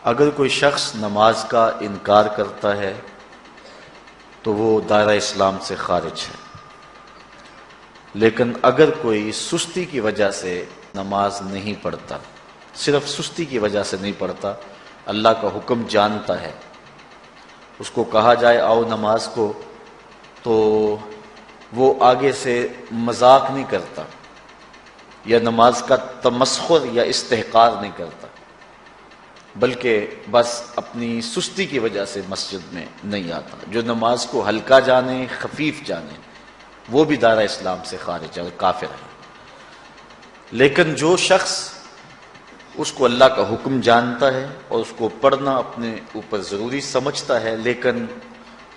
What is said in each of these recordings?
اگر کوئی شخص نماز کا انکار کرتا ہے تو وہ دائرہ اسلام سے خارج ہے، لیکن اگر کوئی سستی کی وجہ سے نماز نہیں پڑھتا، صرف سستی کی وجہ سے نہیں پڑھتا، اللہ کا حکم جانتا ہے، اس کو کہا جائے آؤ نماز کو، تو وہ آگے سے مذاق نہیں کرتا یا نماز کا تمسخر یا استحقار نہیں کرتا، بلکہ بس اپنی سستی کی وجہ سے مسجد میں نہیں آتا۔ جو نماز کو ہلکا جانے، خفیف جانے، وہ بھی دائرہ اسلام سے خارج ہے اور کافر ہے۔ لیکن جو شخص اس کو اللہ کا حکم جانتا ہے اور اس کو پڑھنا اپنے اوپر ضروری سمجھتا ہے لیکن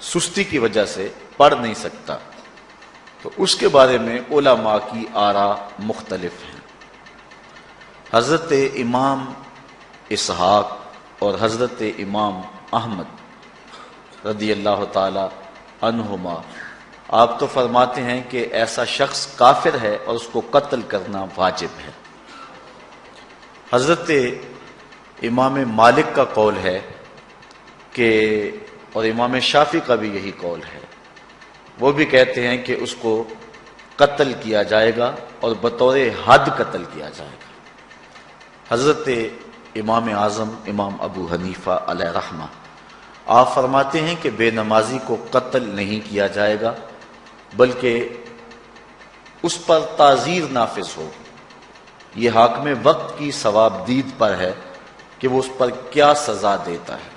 سستی کی وجہ سے پڑھ نہیں سکتا، تو اس کے بارے میں علماء کی آراء مختلف ہیں۔ حضرت امام اسحاق اور حضرت امام احمد رضی اللہ تعالی عنہما آپ تو فرماتے ہیں کہ ایسا شخص کافر ہے اور اس کو قتل کرنا واجب ہے۔ حضرت امام مالک کا قول ہے کہ، اور امام شافعی کا بھی یہی قول ہے، وہ بھی کہتے ہیں کہ اس کو قتل کیا جائے گا اور بطور حد قتل کیا جائے گا۔ حضرت امام اعظم امام ابو حنیفہ علیہ رحمہ آپ فرماتے ہیں کہ بے نمازی کو قتل نہیں کیا جائے گا، بلکہ اس پر تعزیر نافذ ہو۔ یہ حاکم وقت کی ثواب دید پر ہے کہ وہ اس پر کیا سزا دیتا ہے،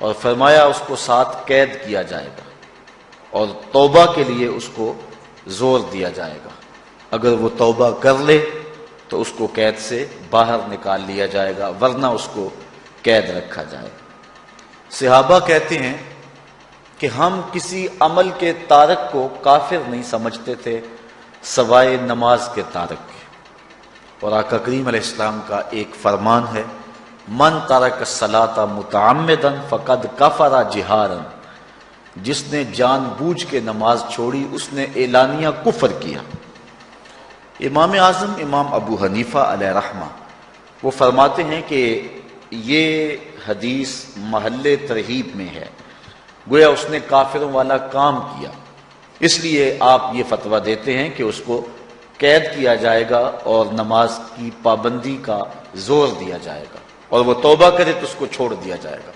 اور فرمایا اس کو ساتھ قید کیا جائے گا اور توبہ کے لیے اس کو زور دیا جائے گا۔ اگر وہ توبہ کر لے تو اس کو قید سے باہر نکال لیا جائے گا، ورنہ اس کو قید رکھا جائے گا۔ صحابہ کہتے ہیں کہ ہم کسی عمل کے تارک کو کافر نہیں سمجھتے تھے سوائے نماز کے تارک کے، اور آقا کریم علیہ السلام کا ایک فرمان ہے، من ترک الصلاۃ متعمدا فقد کفر جہارا، جس نے جان بوجھ کے نماز چھوڑی اس نے اعلانیہ کفر کیا۔ امام اعظم امام ابو حنیفہ علیہ رحمہ وہ فرماتے ہیں کہ یہ حدیث محل ترہیب میں ہے، گویا اس نے کافروں والا کام کیا، اس لیے آپ یہ فتویٰ دیتے ہیں کہ اس کو قید کیا جائے گا اور نماز کی پابندی کا زور دیا جائے گا، اور وہ توبہ کرے تو اس کو چھوڑ دیا جائے گا۔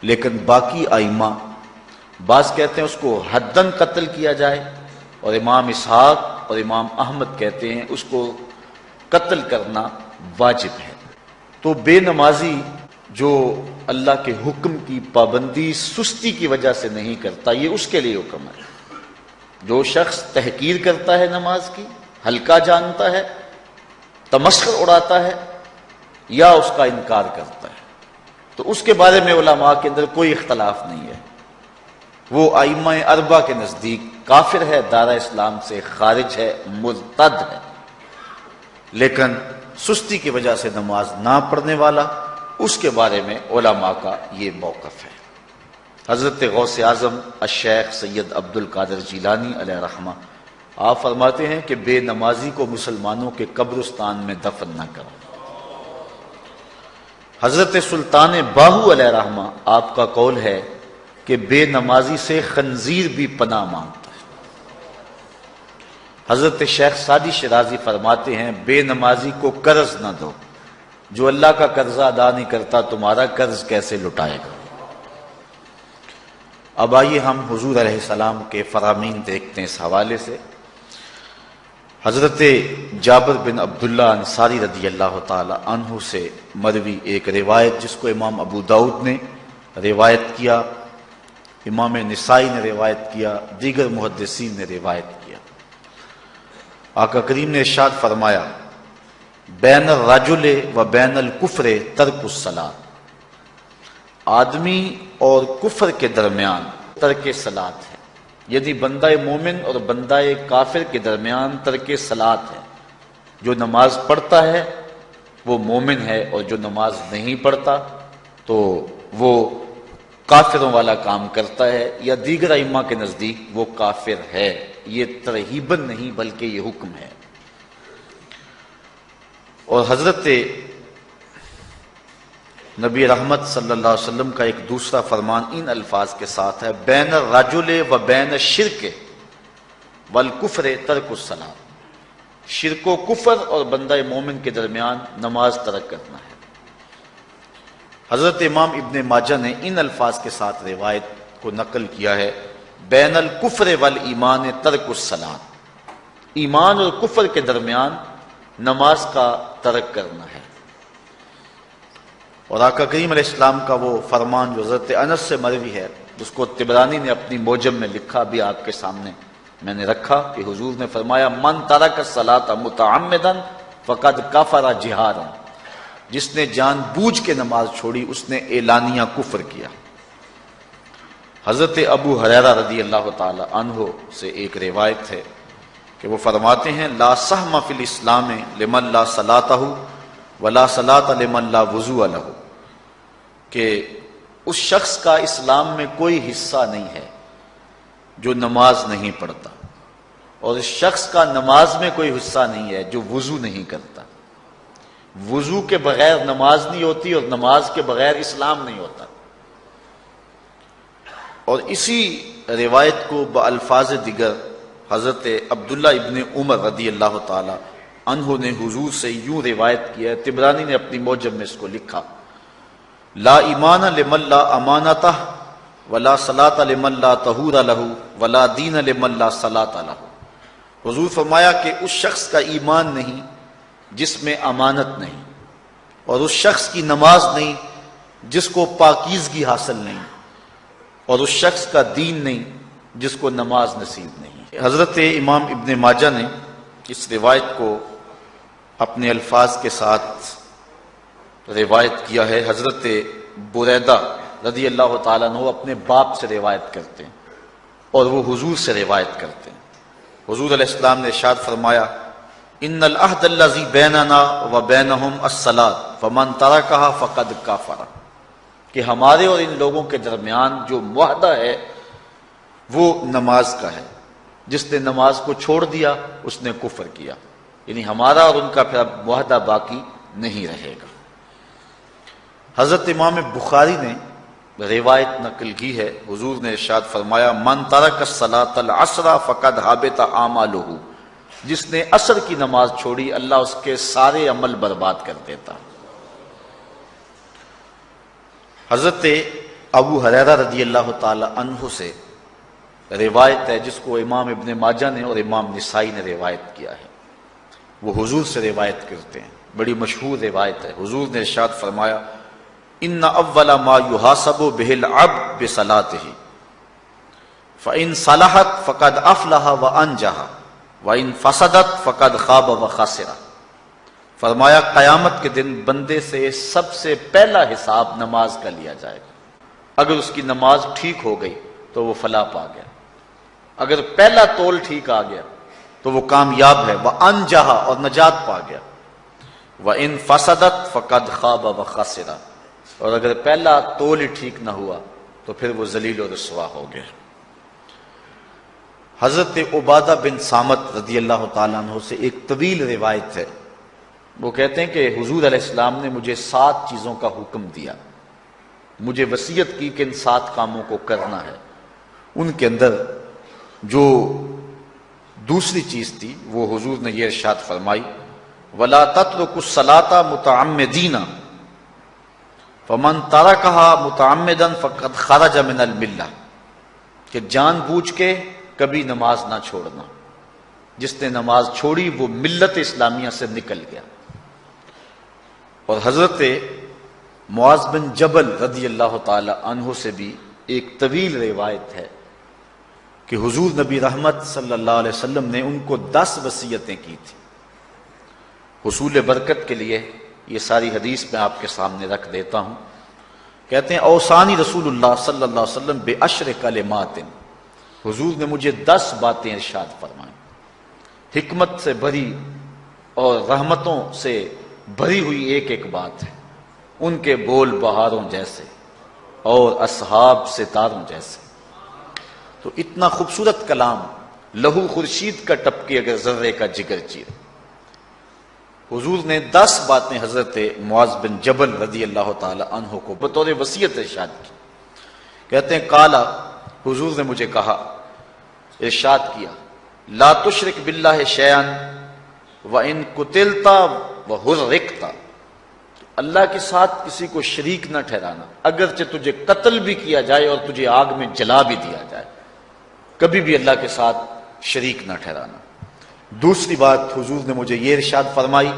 لیکن باقی ائمہ بعض کہتے ہیں اس کو حداً قتل کیا جائے، اور امام اسحاق اور امام احمد کہتے ہیں اس کو قتل کرنا واجب ہے۔ تو بے نمازی جو اللہ کے حکم کی پابندی سستی کی وجہ سے نہیں کرتا، یہ اس کے لیے حکم ہے۔ جو شخص تحقیر کرتا ہے نماز کی، ہلکا جانتا ہے، تمسخر اڑاتا ہے یا اس کا انکار کرتا ہے، تو اس کے بارے میں علماء کے اندر کوئی اختلاف نہیں ہے، وہ ائمہ اربعہ کے نزدیک کافر ہے، دائرہ اسلام سے خارج ہے، مرتد ہے۔ لیکن سستی کی وجہ سے نماز نہ پڑھنے والا، اس کے بارے میں علماء کا یہ موقف ہے۔ حضرت غوث اعظم الشیخ سید عبد القادر جیلانی علیہ رحمہ آپ فرماتے ہیں کہ بے نمازی کو مسلمانوں کے قبرستان میں دفن نہ کرو۔ حضرت سلطان باہو علیہ رحمہ آپ کا قول ہے کہ بے نمازی سے خنزیر بھی پناہ مانگتا ہے۔ حضرت شیخ سعدی شیرازی فرماتے ہیں بے نمازی کو قرض نہ دو، جو اللہ کا قرضہ ادا نہیں کرتا تمہارا قرض کیسے لٹائے گا۔ اب آئیے ہم حضور علیہ السلام کے فرامین دیکھتے ہیں اس حوالے سے۔ حضرت جابر بن عبداللہ انصاری رضی اللہ تعالی عنہ سے مروی ایک روایت، جس کو امام ابو داؤد نے روایت کیا، امام نسائی نے روایت کیا، دیگر محدثین نے روایت کیا۔ آقا کریم نے ارشاد فرمایا، بین الرجل و بین الکفر ترک الصلاۃ، آدمی اور کفر کے درمیان ترک صلاۃ ہے، یعنی بندہ مومن اور بندہ کافر کے درمیان ترک صلاۃ ہے۔ جو نماز پڑھتا ہے وہ مومن ہے، اور جو نماز نہیں پڑھتا تو وہ کافروں والا کام کرتا ہے، یا دیگر ائمہ کے نزدیک وہ کافر ہے۔ یہ ترہیباً نہیں بلکہ یہ حکم ہے۔ اور حضرت نبی رحمت صلی اللہ علیہ وسلم کا ایک دوسرا فرمان ان الفاظ کے ساتھ ہے، بین الرجل و بین الشرک والکفر ترک الصلاۃ، شرک و کفر اور بندہ مومن کے درمیان نماز ترک کرنا ہے۔ حضرت امام ابن ماجہ نے ان الفاظ کے ساتھ روایت کو نقل کیا ہے، بین الکفر والایمان ترک الصلاۃ، ایمان اور کفر کے درمیان نماز کا ترک کرنا ہے۔ اور آقا کریم علیہ السلام کا وہ فرمان جو حضرت انس سے مروی ہے، جس کو طبرانی نے اپنی موجم میں لکھا، بھی آپ کے سامنے میں نے رکھا، کہ حضور نے فرمایا من ترک الصلاۃ متعمدا فقد کفر جہارا، جس نے جان بوجھ کے نماز چھوڑی اس نے اعلانیہ کفر کیا۔ حضرت ابو ہریرہ رضی اللہ تعالی عنہ سے ایک روایت ہے کہ وہ فرماتے ہیں، لا سہم فی الاسلام لمن لا صلاۃ ولا صلاۃ لمن لا وضوء لہ، کہ اس شخص کا اسلام میں کوئی حصہ نہیں ہے جو نماز نہیں پڑھتا، اور اس شخص کا نماز میں کوئی حصہ نہیں ہے جو وضو نہیں کرتا۔ وضو کے بغیر نماز نہیں ہوتی اور نماز کے بغیر اسلام نہیں ہوتا۔ اور اسی روایت کو بالفاظ دیگر حضرت عبداللہ ابن عمر رضی اللہ تعالی عنہ نے حضور سے یوں روایت کیا ہے، طبرانی نے اپنی موجم میں اس کو لکھا، لا ایمان لمن لا امانتہ ولا صلاۃ لمن لا طہور لہ ولا دین لمن لا صلاۃ لہ۔ حضور فرمایا کہ اس شخص کا ایمان نہیں جس میں امانت نہیں، اور اس شخص کی نماز نہیں جس کو پاکیزگی حاصل نہیں، اور اس شخص کا دین نہیں جس کو نماز نصیب نہیں۔ حضرت امام ابن ماجہ نے اس روایت کو اپنے الفاظ کے ساتھ روایت کیا ہے۔ حضرت بریدہ رضی اللہ تعالیٰ عنہ اپنے باپ سے روایت کرتے ہیں اور وہ حضور سے روایت کرتے ہیں۔ حضور علیہ السلام نے ارشاد فرمایا، ان العہد الذی بیننا و بینہم الصلاۃ فمن ترکھا فقد کفر، کہ ہمارے اور ان لوگوں کے درمیان جو معاہدہ ہے وہ نماز کا ہے، جس نے نماز کو چھوڑ دیا اس نے کفر کیا، یعنی ہمارا اور ان کا پھر اب معاہدہ باقی نہیں رہے گا۔ حضرت امام بخاری نے روایت نقل کی ہے، حضور نے ارشاد فرمایا، من ترک الصلاۃ العصر فقد حبط اعمالہ، جس نے عصر کی نماز چھوڑی اللہ اس کے سارے عمل برباد کر دیتا۔ حضرت ابو ہریرہ رضی اللہ تعالی عنہ سے روایت ہے جس کو امام ابن ماجہ نے اور امام نسائی نے روایت کیا ہے، وہ حضور سے روایت کرتے ہیں، بڑی مشہور روایت ہے۔ حضور نے ارشاد فرمایا، ان اول ما یحاسب بہ العبد بصلاتہ فان صلحت فقد افلح وانجح وان فسدت فقد خاب وخسر۔ فرمایا قیامت کے دن بندے سے سب سے پہلا حساب نماز کا لیا جائے گا، اگر اس کی نماز ٹھیک ہو گئی تو وہ فلاح پا گیا، اگر پہلا تول ٹھیک آ گیا تو وہ کامیاب ہے، وانجح اور نجات پا گیا، وان فسدت فقد خاب وخسر، اور اگر پہلا تول ہی ٹھیک نہ ہوا تو پھر وہ ذلیل و رسوا ہو گیا۔ حضرت عبادہ بن صامت رضی اللہ تعالیٰ عنہ سے ایک طویل روایت ہے، وہ کہتے ہیں کہ حضور علیہ السلام نے مجھے 7 چیزوں کا حکم دیا، مجھے وصیت کی کہ ان 7 کاموں کو کرنا ہے۔ ان کے اندر جو دوسری چیز تھی وہ حضور نے یہ ارشاد فرمائی، وَلَا تَتْرُكُوا الصَّلَاةَ مُتَعَمِّدِينَ فَمَن تَرَكَهَا مُتَعَمِّدًا فَقَدْ خَرَجَ مِنَ الْمِلَّةِ، کہ جان بوجھ کے کبھی نماز نہ چھوڑنا، جس نے نماز چھوڑی وہ ملت اسلامیہ سے نکل گیا۔ اور حضرت معاذ بن جبل رضی اللہ تعالی عنہ سے بھی ایک طویل روایت ہے کہ حضور نبی رحمت صلی اللہ علیہ وسلم نے ان کو 10 وصیتیں کی تھی حصول برکت کے لیے۔ یہ ساری حدیث میں آپ کے سامنے رکھ دیتا ہوں۔ کہتے ہیں، اوصانی رسول اللہ صلی اللہ علیہ وسلم بعشر کلمات، حضور نے مجھے 10 باتیں ارشاد فرمائیں، حکمت سے بھری اور رحمتوں سے بھری ہوئی ایک ایک بات ہے، ان کے بول بہاروں جیسے اور اصحاب ستاروں جیسے۔ تو اتنا خوبصورت کلام، لہو خورشید کا ٹپکے اگر ذرے کا جگر چیر، حضور نے 10 باتیں حضرت معاذ بن جبل رضی اللہ تعالی عنہ کو بطور وصیت ارشاد کی. کہتے ہیں کالا، حضور نے مجھے کہا، ارشاد کیا، لا تشرک باللہ شیئا وان قتلت وحرقت، اللہ کے ساتھ کسی کو شریک نہ ٹھہرانا، اگرچہ تجھے قتل بھی کیا جائے اور تجھے آگ میں جلا بھی دیا جائے، کبھی بھی اللہ کے ساتھ شریک نہ ٹھہرانا. دوسری بات حضور نے مجھے یہ ارشاد فرمائی،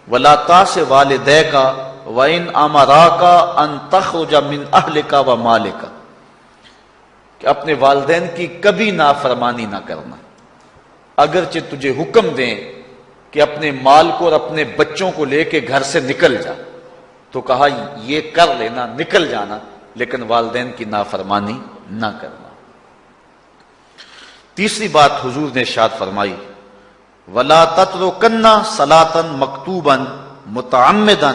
وَلَا تَعْصِ وَالِدَيْكَ وَإِنْ أَمَرَاكَ أَن تَخْرُجَ مِنْ أَهْلِكَ وَمَالِكَ، کہ اپنے والدین کی کبھی نافرمانی نہ کرنا، اگرچہ تجھے حکم دیں کہ اپنے مال کو اور اپنے بچوں کو لے کے گھر سے نکل جا، تو کہا یہ کر لینا، نکل جانا، لیکن والدین کی نافرمانی نہ کرنا. تیسری بات حضور نے ارشاد فرمائی، وَلَا تَتْرُكَنَّ صَلَاةً مَكْتُوبًا مُتَعَمِّدًا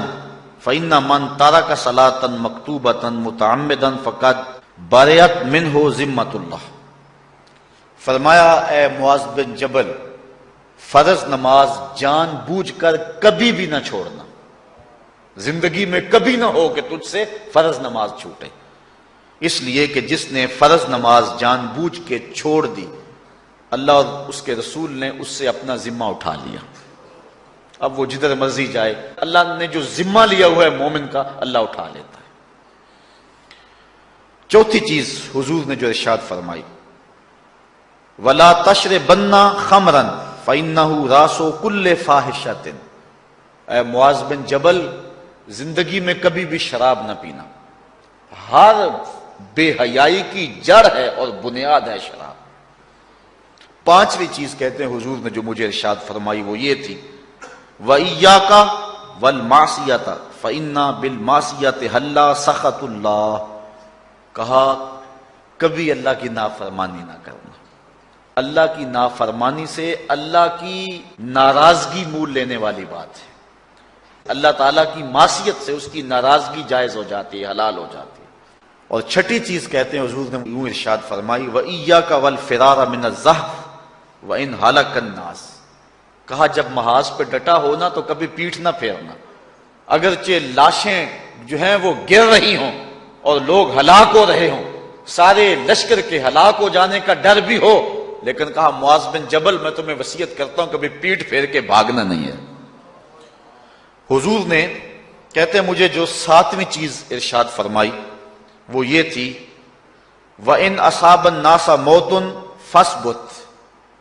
فَإِنَّ مَنْ تَرَكَ صَلَاةً مَكْتُوبَةً مُتَعَمِّدًا فَقَدْ بَرِئَتْ مِنْهُ ذِمَّةُ اللَّهِ. فرمایا اے معاذ بن جبل، فرض نماز جان بوجھ کر کبھی بھی نہ چھوڑنا، زندگی میں کبھی نہ ہو کہ تجھ سے فرض نماز چھوٹے، اس لیے کہ جس نے فرض نماز جان بوجھ کے چھوڑ دی، اللہ اور اس کے رسول نے اس سے اپنا ذمہ اٹھا لیا. اب وہ جدھر مرضی جائے، اللہ نے جو ذمہ لیا ہوا ہے مومن کا، اللہ اٹھا لیتا ہے. چوتھی چیز حضور نے جو ارشاد فرمائی، وَلَا تَشْرِبَنَّ خَمْرًا فَإِنَّهُ رَأْسُ كُلِّ فَاحِشَةٍ. اے معاذ بن جبل، زندگی میں کبھی بھی شراب نہ پینا، ہر بے حیائی کی جڑ ہے اور بنیاد ہے شراب. پانچویں چیز کہتے ہیں حضور نے جو مجھے ارشاد فرمائی وہ یہ تھی، وَإِيَّاكَ وَالْمَعْصِيَةَ فَإِنَّ بِالْمَعْصِيَةِ حَلَّ سَخَطُ اللَّهِ. کہا کبھی اللہ کی نافرمانی نہ کرنا، اللہ کی نافرمانی سے اللہ کی ناراضگی مول لینے والی بات ہے. اللہ تعالیٰ کی معصیت سے اس کی ناراضگی جائز ہو جاتی ہے، حلال ہو جاتی ہے. اور چھٹی چیز کہتے ہیں حضور نے یوں ارشاد فرمائی، وَإِيَّاكَ وَالْفِرَارَ مِنَ الزَّحْفِ وَإِنْ هَلَكَ النَّاسِ. کہا جب محاذ پہ ڈٹا ہونا تو کبھی پیٹھ نہ پھیرنا، اگرچہ لاشیں جو ہیں وہ گر رہی ہوں اور لوگ ہلاک ہو رہے ہوں، سارے لشکر کے ہلاک ہو جانے کا ڈر بھی ہو، لیکن کہا معاذ بن جبل میں تمہیں وصیت کرتا ہوں کبھی پیٹھ پھیر کے بھاگنا نہیں ہے. حضور نے کہتے ہیں مجھے جو ساتویں چیز ارشاد فرمائی وہ یہ تھی، وَإِنْ أَصَابَ النَّاسَ مَوْتٌ فَاصْبُتْ.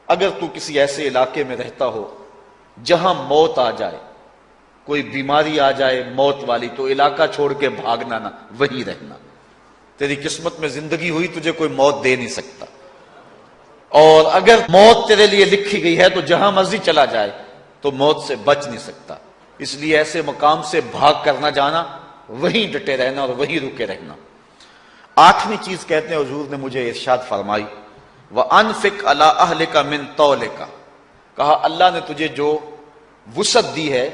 اگر تو کسی ایسے علاقے میں رہتا ہو جہاں موت آ جائے، کوئی بیماری آ جائے موت والی، تو علاقہ چھوڑ کے بھاگنا نہ، وہیں رہنا. تیری قسمت میں زندگی ہوئی، تجھے کوئی موت دے نہیں سکتا، اور اگر موت تیرے لیے لکھی گئی ہے تو جہاں مرضی چلا جائے تو موت سے بچ نہیں سکتا. اس لیے ایسے مقام سے بھاگ کر نہ جانا، وہیں ڈٹے رہنا اور وہیں رکے رہنا. آٹھویں چیز کہتے ہیں حضور نے مجھے ارشاد فرمائی، وَأَنفِقْ عَلَىٰ أَهْلِكَ مِن طَوْلِكَ. کہا اللہ نے تجھے جو وسعت دی ہے،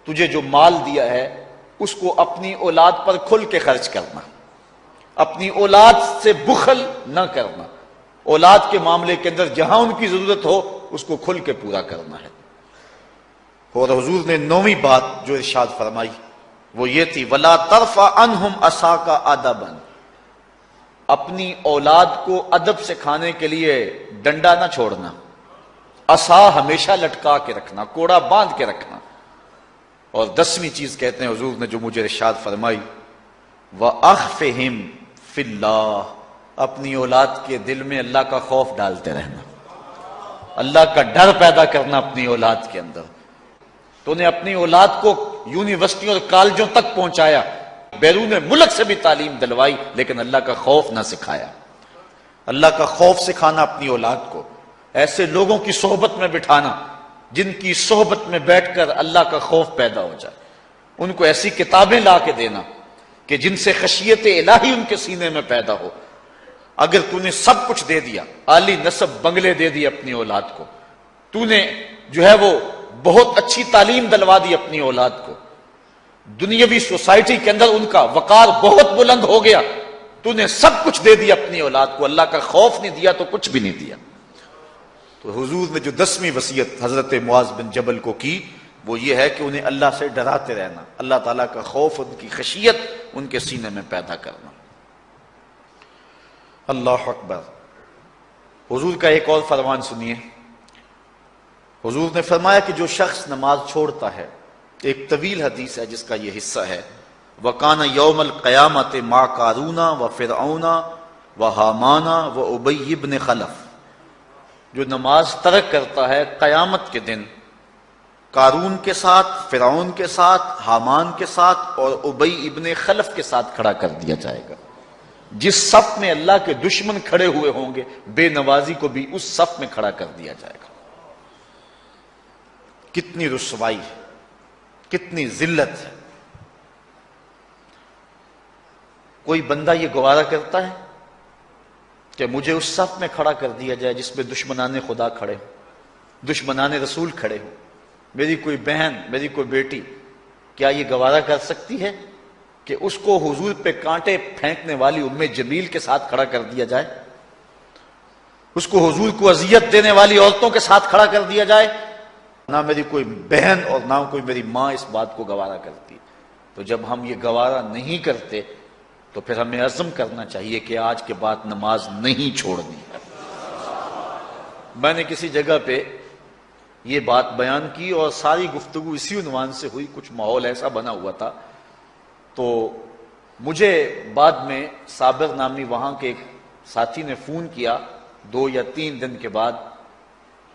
تجھے جو مال دیا ہے، اس کو اپنی اولاد پر کھل کے خرچ کرنا، اپنی اولاد سے بخل نہ کرنا، اولاد کے معاملے کے اندر جہاں ان کی ضرورت ہو اس کو کھل کے پورا کرنا ہے. اور حضور نے نویں بات جو ارشاد فرمائی وہ یہ تھی، وَلَا تَرْفَعْ عَنْهُمْ عَصَاكَ أَدَبًا. اپنی اولاد کو ادب سکھانے کے لیے ڈنڈا نہ چھوڑنا، عصا ہمیشہ لٹکا کے رکھنا، کوڑا باندھ کے رکھنا. اور 10ویں چیز کہتے ہیں حضور نے جو مجھے ارشاد فرمائی، وَأَخْفِهِمْ فِي اللَّهِ. اپنی اولاد کے دل میں اللہ کا خوف ڈالتے رہنا، اللہ کا ڈر پیدا کرنا اپنی اولاد کے اندر. تو نے اپنی اولاد کو یونیورسٹیوں اور کالجوں تک پہنچایا، بیرون ملک سے بھی تعلیم دلوائی، لیکن اللہ کا خوف نہ سکھایا. اللہ کا خوف سکھانا اپنی اولاد کو، ایسے لوگوں کی صحبت میں بٹھانا جن کی صحبت میں بیٹھ کر اللہ کا خوف پیدا ہو جائے. ان کو ایسی کتابیں لا کے دینا کہ جن سے خشیت الہی ان کے سینے میں پیدا ہو. اگر تو نے سب کچھ دے دیا، عالی نسب بنگلے دے دی اپنی اولاد کو، تو نے جو ہے وہ بہت اچھی تعلیم دلوا دی اپنی اولاد کو، دنیاوی سوسائٹی کے اندر ان کا وقار بہت بلند ہو گیا، تو نے سب کچھ دے دیا اپنی اولاد کو، اللہ کا خوف نہیں دیا تو کچھ بھی نہیں دیا. تو حضور نے جو 10ویں وصیت حضرت معاذ بن جبل کو کی، وہ یہ ہے کہ انہیں اللہ سے ڈراتے رہنا، اللہ تعالیٰ کا خوف، ان کی خشیت ان کے سینے میں پیدا کرنا۔ اللہ اکبر۔ حضور کا ایک اور فرمان سنیے۔ حضور نے فرمایا کہ جو شخص نماز چھوڑتا ہے، ایک طویل حدیث ہے جس کا یہ حصہ ہے، وَقَانَ يَوْمَ الْقِيَامَةِ مَعَ قَارُونَ وَفِرْعَوْنَ وَحَامَانَ وَأُبَيِّ بْنِ خَلَف۔ جو نماز ترک کرتا ہے قیامت کے دن قارون کے ساتھ، فرعون کے ساتھ، حامان کے ساتھ اور ابی ابن خلف کے ساتھ کھڑا کر دیا جائے گا۔ جس صف میں اللہ کے دشمن کھڑے ہوئے ہوں گے، بے نمازی کو بھی اس صف میں کھڑا کر دیا جائے گا۔ کتنی رسوائی ہے، کتنی ذلت ہے۔ کوئی بندہ یہ گوارا کرتا ہے کہ مجھے اس صف میں کھڑا کر دیا جائے جس میں دشمنان خدا کھڑے ہوں، دشمنان رسول کھڑے ہوں؟ میری کوئی بہن، میری کوئی بیٹی کیا یہ گوارا کر سکتی ہے کہ اس کو حضور پہ کانٹے پھینکنے والی ام جمیل کے ساتھ کھڑا کر دیا جائے، اس کو حضور کو اذیت دینے والی عورتوں کے ساتھ کھڑا کر دیا جائے؟ نہ میری کوئی بہن اور نہ کوئی میری ماں اس بات کو گوارا کرتی۔ تو جب ہم یہ گوارا نہیں کرتے تو پھر ہمیں عزم کرنا چاہیے کہ آج کے بعد نماز نہیں چھوڑنی ہے۔ میں نے کسی جگہ پہ یہ بات بیان کی اور ساری گفتگو اسی عنوان سے ہوئی، کچھ ماحول ایسا بنا ہوا تھا، تو مجھے بعد میں صابر نامی وہاں کے ایک ساتھی نے فون کیا 2 یا 3 دن کے بعد،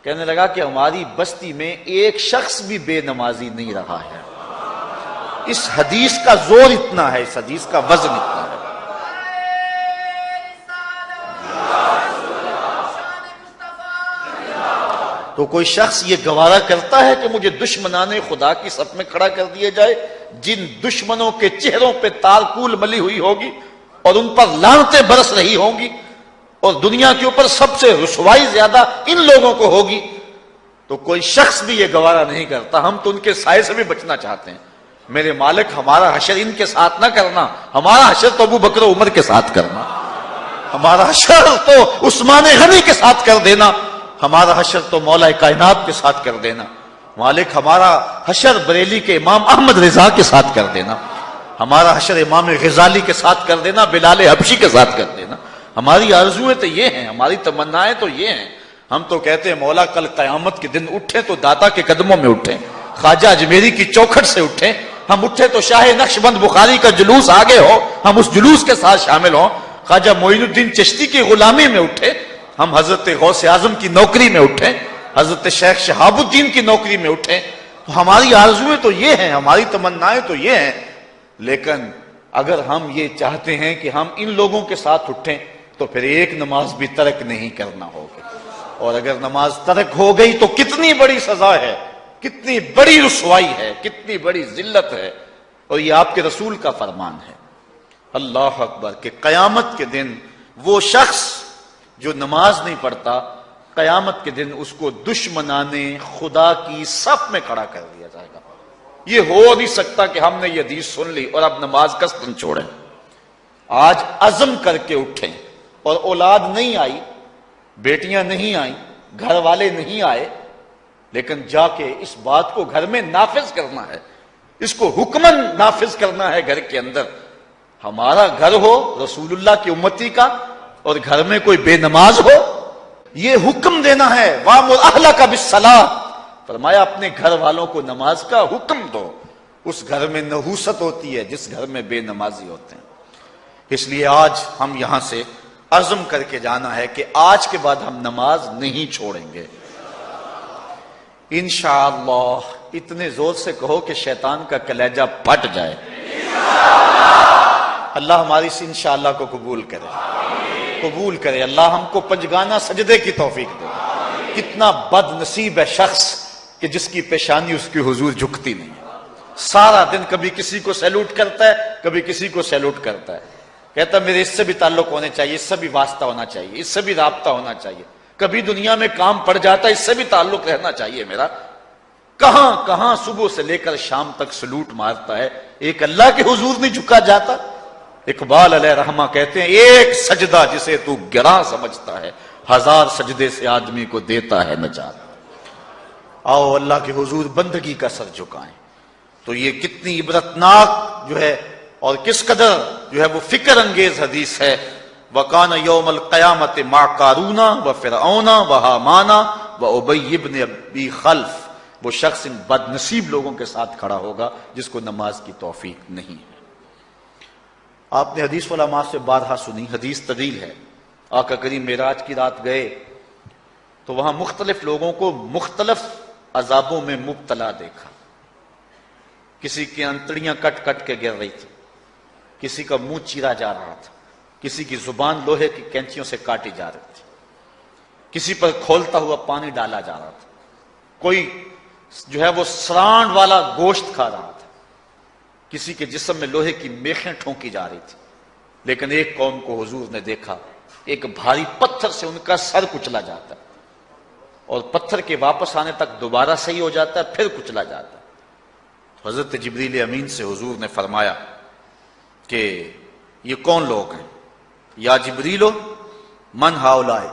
کہنے لگا کہ ہماری بستی میں ایک شخص بھی بے نمازی نہیں رہا ہے۔ اس حدیث کا زور اتنا ہے، اس حدیث کا وزن اتنا ہے۔ تو کوئی شخص یہ گوارا کرتا ہے کہ مجھے دشمنان خدا کی صف میں کھڑا کر دیا جائے، جن دشمنوں کے چہروں پہ تارکول ملی ہوئی ہوگی اور ان پر لعنتیں برس رہی ہوں گی، اور دنیا کے اوپر سب سے رسوائی زیادہ ان لوگوں کو ہوگی، تو کوئی شخص بھی یہ گوارا نہیں کرتا۔ ہم تو ان کے سائے سے بھی بچنا چاہتے ہیں۔ میرے مالک، ہمارا حشر ان کے ساتھ نہ کرنا، ہمارا حشر تو ابو بکر و عمر کے ساتھ کرنا، ہمارا حشر تو عثمان غنی کے ساتھ کر دینا، ہمارا حشر تو مولا کائنات کے ساتھ کر دینا۔ مالک، ہمارا حشر بریلی کے امام احمد رضا کے ساتھ کر دینا، ہمارا حشر امام غزالی کے ساتھ کر دینا، بلال حبشی کے ساتھ کر دینا۔ ہماری آرزویں تو یہ ہیں، ہماری تمنائیں تو یہ ہیں۔ ہم تو کہتے ہیں مولا کل قیامت کے دن اٹھیں تو داتا کے قدموں میں اٹھیں، خواجہ اجمیری کی چوکھٹ سے اٹھیں، ہم اٹھے تو شاہ نقشبند بخاری کا جلوس آگے ہو، ہم اس جلوس کے ساتھ شامل ہوں، خواجہ معین الدین چشتی کی غلامی میں اٹھے، ہم حضرت غوث اعظم کی نوکری میں اٹھیں، حضرت شیخ شہاب الدین کی نوکری میں اٹھیں۔ تو ہماری آرزویں تو یہ ہیں، ہماری تمنائیں تو یہ ہیں، لیکن اگر ہم یہ چاہتے ہیں کہ ہم ان لوگوں کے ساتھ اٹھیں تو پھر ایک نماز بھی ترک نہیں کرنا ہوگا، اور اگر نماز ترک ہو گئی تو کتنی بڑی سزا ہے، کتنی بڑی رسوائی ہے، کتنی بڑی ذلت ہے، اور یہ آپ کے رسول کا فرمان ہے۔ اللہ اکبر، کہ قیامت کے دن وہ شخص جو نماز نہیں پڑھتا، قیامت کے دن اس کو دشمنان خدا کی صف میں کھڑا کر دیا جائے گا۔ یہ ہو نہیں سکتا کہ ہم نے یہ حدیث سن لی اور اب نماز قصدن چھوڑیں۔ آج عزم کر کے اٹھیں، اور اولاد نہیں آئی، بیٹیاں نہیں آئیں، گھر والے نہیں آئے، لیکن جا کے اس بات کو گھر میں نافذ کرنا ہے، اس کو حکمن نافذ کرنا ہے گھر کے اندر۔ ہمارا گھر ہو رسول اللہ کی امتی کا اور گھر میں کوئی بے نماز ہو، یہ حکم دینا ہے، وَأْمُرْ أَهْلَكَ بِالصَّلَاةِ، فرمایا اپنے گھر والوں کو نماز کا حکم دو۔ اس گھر میں نحوست ہوتی ہے جس گھر میں بے نمازی ہوتے ہیں۔ اس لیے آج ہم یہاں سے عزم کر کے جانا ہے کہ آج کے بعد ہم نماز نہیں چھوڑیں گے انشاءاللہ۔ اتنے زور سے کہو کہ شیطان کا کلیجہ پھٹ جائے۔ اللہ ہماری اس انشاءاللہ کو قبول کرے، قبول کرے۔ اللہ ہم کو پنجگانہ سجدے کی توفیق دے۔ کتنا بد نصیب ہے شخص کہ جس کی پیشانی اس کی حضور جھکتی نہیں ہے، سارا دن کبھی کسی کو سیلوٹ کرتا ہے، کبھی کسی کو سیلوٹ کرتا ہے، کہتا میرے اس سے بھی تعلق ہونے چاہیے، اس سے بھی واسطہ ہونا چاہیے، اس سے بھی رابطہ ہونا چاہیے، کبھی دنیا میں کام پڑ جاتا ہے، اس سے بھی تعلق رہنا چاہیے میرا۔ کہاں کہاں صبح سے لے کر شام تک سلوٹ مارتا ہے، ایک اللہ کے حضور نہیں جھکا جاتا۔ اقبال علیہ رحمہ کہتے ہیں ایک سجدہ جسے تو گراں سمجھتا ہے، 1000 سجدے سے آدمی کو دیتا ہے نجات۔ آؤ اللہ کے حضور بندگی کا سر جھکائیں. تو یہ کتنی عبرتناک جو ہے اور کس قدر جو ہے وہ فکر انگیز حدیث ہے. وَقَانَ يَوْمَ الْقِيَامَةِ مَعَ قَارُونَ وَفِرْعَوْنَ وَحَامَانَ وَأُبَيِّ بْنِ أَبِي خَلْف. وہ شخص ان بد نصیب لوگوں کے ساتھ کھڑا ہوگا جس کو نماز کی توفیق نہیں ہے. آپ نے حدیث علماء سے بارہا سنی، حدیث طویل ہے. آقا کریم معراج کی رات گئے تو وہاں مختلف لوگوں کو مختلف عذابوں میں مبتلا دیکھا. کسی کی انتڑیاں کٹ کٹ کے گر رہی تھی، کسی کا منہ چیرا جا رہا تھا، کسی کی زبان لوہے کی کینچیوں سے کاٹی جا رہی تھی، کسی پر کھولتا ہوا پانی ڈالا جا رہا تھا، کوئی جو ہے وہ سرانڈ والا گوشت کھا رہا تھا، کسی کے جسم میں لوہے کی میخیں ٹھونکی جا رہی تھی. لیکن ایک قوم کو حضور نے دیکھا، ایک بھاری پتھر سے ان کا سر کچلا جاتا ہے اور پتھر کے واپس آنے تک دوبارہ صحیح ہو جاتا ہے، پھر کچلا جاتا ہے. حضرت جبریل امین سے حضور نے فرمایا کہ یہ کون لوگ ہیں؟ یا جبریلو من ہاؤلائے،